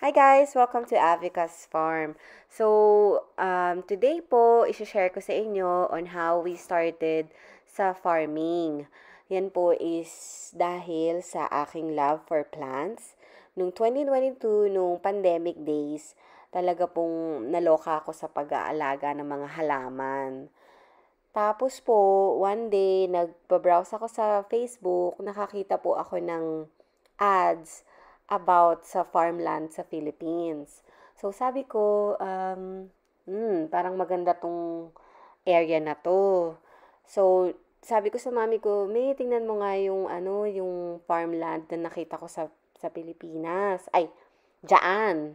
Hi guys! Welcome to Avica's Farm. Today po, isi-share ko sa inyo on how we started sa farming. Yan po is dahil sa aking love for plants. Nung 2022, nung pandemic days, talaga pong naloka ako sa pag-aalaga ng mga halaman. Tapos po, one day, nagpa-browse ako sa Facebook, nakakita po ako ng ads about sa farmland sa Philippines. So, sabi ko, parang maganda tong area na to. So, sabi ko sa mami ko, may tingnan mo nga yung, yung farmland na nakita ko sa Pilipinas. Ay, dyan.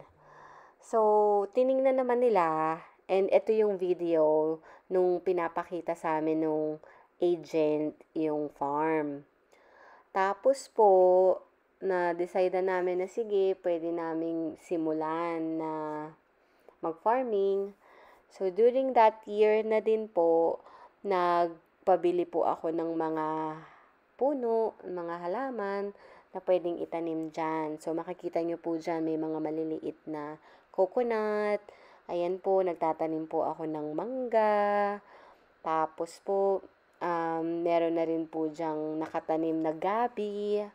So, tiningnan naman nila, and ito yung video nung pinapakita sa amin nung agent yung farm. Tapos po, na-decide na namin na sige, pwede naming simulan na mag-farming. So, during that year na din po, nagpabili po ako ng mga puno, mga halaman na pwedeng itanim dyan. So, makikita nyo po dyan, may mga maliliit na coconut. Ayan po, nagtatanim po ako ng mangga. Tapos po, meron na rin po dyang nakatanim na gabi.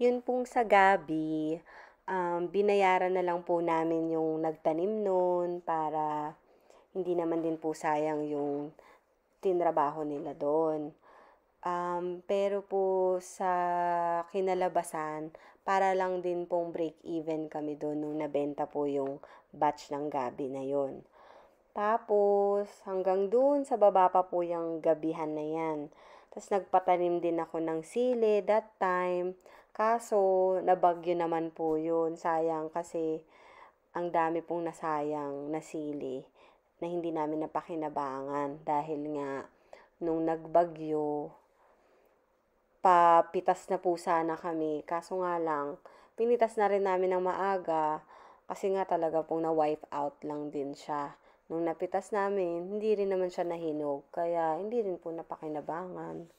Yun pong sa gabi, binayaran na lang po namin yung nagtanim nun para hindi naman din po sayang yung tinrabaho nila doon. Pero po sa kinalabasan, para lang din pong break even kami doon nung nabenta po yung batch ng gabi na yon. Tapos, hanggang doon sa baba pa po yung gabihan na yan. Tapos, nagpatanim din ako ng sili that time. Kaso, nabagyo naman po yun. Sayang kasi ang dami pong nasayang na sili na hindi namin napakinabangan dahil nga nung nagbagyo, papitas na po sana kami. Kaso nga lang, pinitas na rin namin ng maaga kasi nga talaga pong na-wipe out lang din siya. Nung napitas namin, hindi rin naman siya nahinog. Kaya, hindi rin po napakinabangan.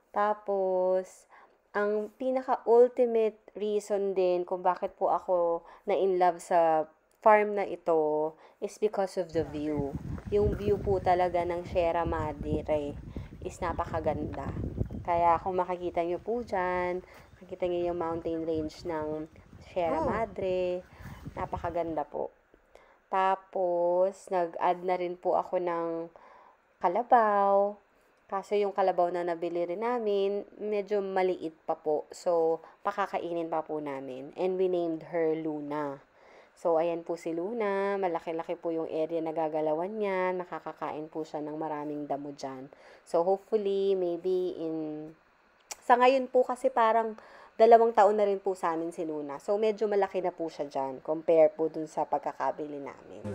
Tapos, ang pinaka-ultimate reason din kung bakit po ako na-in love sa farm na ito is because of the view. Yung view po talaga ng Sierra Madre is napakaganda. Kaya kung makikita nyo po dyan, makikita nyo yung mountain range ng Sierra Madre, napakaganda po. Tapos, nag-add na rin po ako ng kalabaw. Kaso yung kalabaw na nabili rin namin, medyo maliit pa po. So, pakakainin pa po namin. And we named her Luna. So, ayan po si Luna. Malaki-laki po yung area na gagalawan niya. Nakakakain po siya ng maraming damo dyan. So, hopefully, maybe sa ngayon po kasi parang 2 taon na rin po sa amin si Luna. So, medyo malaki na po siya dyan. Compare po dun sa pagkakabili namin.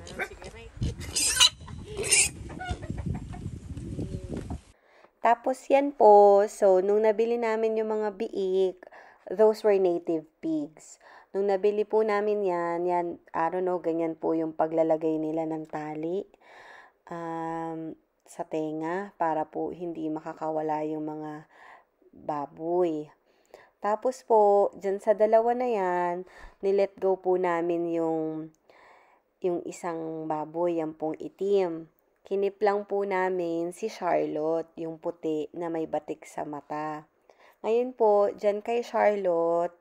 Tapos yan po, so nung nabili namin yung mga biik, those were native pigs. Nung nabili po namin yan, I don't know, ganyan po yung paglalagay nila ng tali sa tenga para po hindi makakawala yung mga baboy. Tapos po, dyan sa dalawa na yan, nilet go po namin yung isang baboy, yung pong itim. Kinip lang po namin si Charlotte, yung puti na may batik sa mata. Ngayon po, dyan kay Charlotte,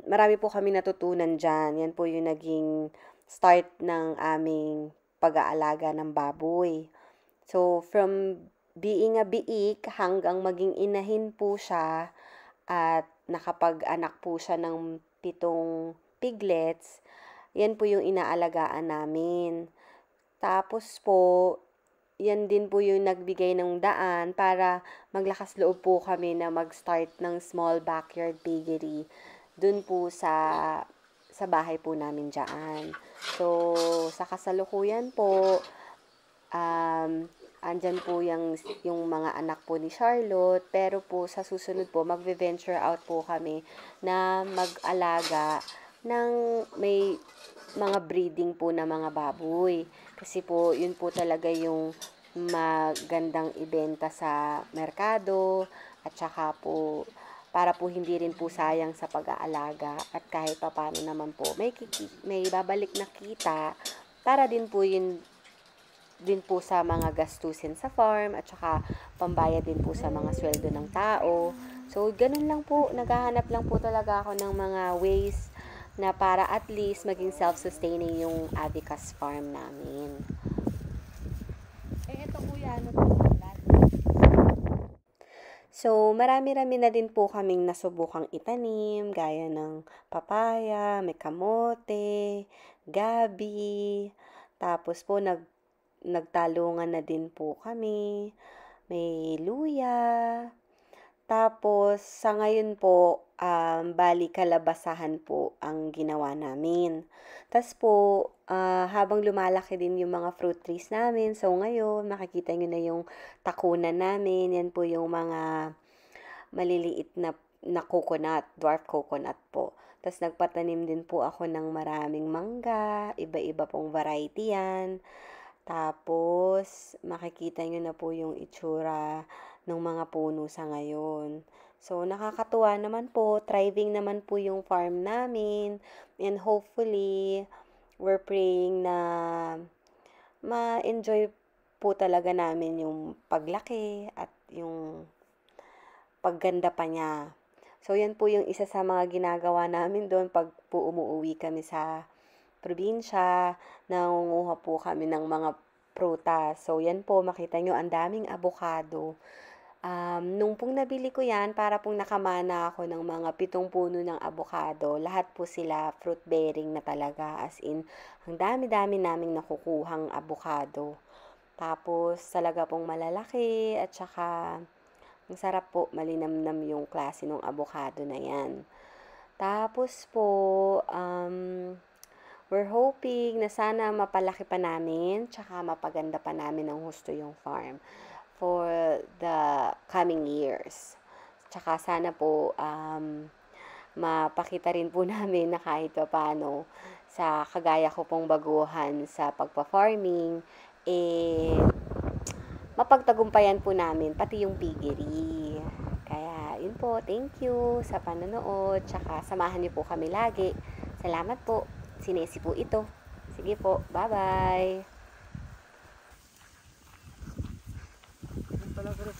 marami po kami natutunan dyan. Yan po yung naging start ng aming pag-aalaga ng baboy. So, from being a biik hanggang maging inahin po siya at nakapag-anak po siya ng 7 piglets, yan po yung inaalagaan namin. Tapos po, yan din po yung nagbigay ng daan para maglakas loob po kami na mag-start ng small backyard piggery dun po sa bahay po namin dyan. So, sa kasalukuyan po, andyan po yung mga anak po ni Charlotte, pero po sa susunod po, magve-venture out po kami na mag-alaga ng may mga breeding po na mga baboy. Kasi po, yun po talaga yung magandang ibenta sa merkado at saka po para po hindi rin po sayang sa pag-aalaga at kahit papaano naman po may babalik na kita para din po yun din po sa mga gastusin sa farm at saka pambayad din po sa mga sweldo ng tao. So, ganun lang po. Naghahanap lang po talaga ako ng mga ways na para at least maging self-sustaining yung Abicas farm namin. Ito kuya, ano po? So, marami-rami na din po kaming nasubukang itanim, gaya ng papaya, may kamote, gabi, tapos po nagtalungan na din po kami, may luya, tapos sa ngayon po, bali kalabasahan po ang ginawa namin. Tapos po, habang lumalaki din yung mga fruit trees namin, so ngayon makikita nyo na yung takunan namin, yan po yung mga maliliit na coconut, dwarf coconut po. Tapos nagpatanim din po ako ng maraming mangga, iba-iba pong variety yan. Tapos, makikita nyo na po yung itsura ng mga puno sa ngayon. So, nakakatuwa naman po. Thriving naman po yung farm namin. And hopefully, we're praying na ma-enjoy po talaga namin yung paglaki at yung pagganda pa niya. So, yan po yung isa sa mga ginagawa namin doon pag po umuwi kami sa probinsya, nangunguha po kami ng mga prutas. So, yan po, makita nyo, ang daming avocado. Nung pong nabili ko yan, para pong nakamana ako ng mga 7 puno ng avocado. Lahat po sila fruit bearing na talaga. As in, ang dami-dami naming nakukuhang avocado. Tapos, talaga pong malalaki at saka ang sarap po, malinamnam yung klase ng avocado na yan. Tapos po, we're hoping na sana mapalaki pa namin, tsaka mapaganda pa namin ng husto yung farm for the coming years. Tsaka sana po, mapakita rin po namin na kahit pa paano sa kagaya ko pong baguhan sa pagpa-farming, mapagtagumpayan po namin, pati yung piggery. Kaya, yun po, thank you sa panonood, tsaka samahan niyo po kami lagi. Salamat po. Sinesi po ito. Sige po, bye-bye. Yung pala pero,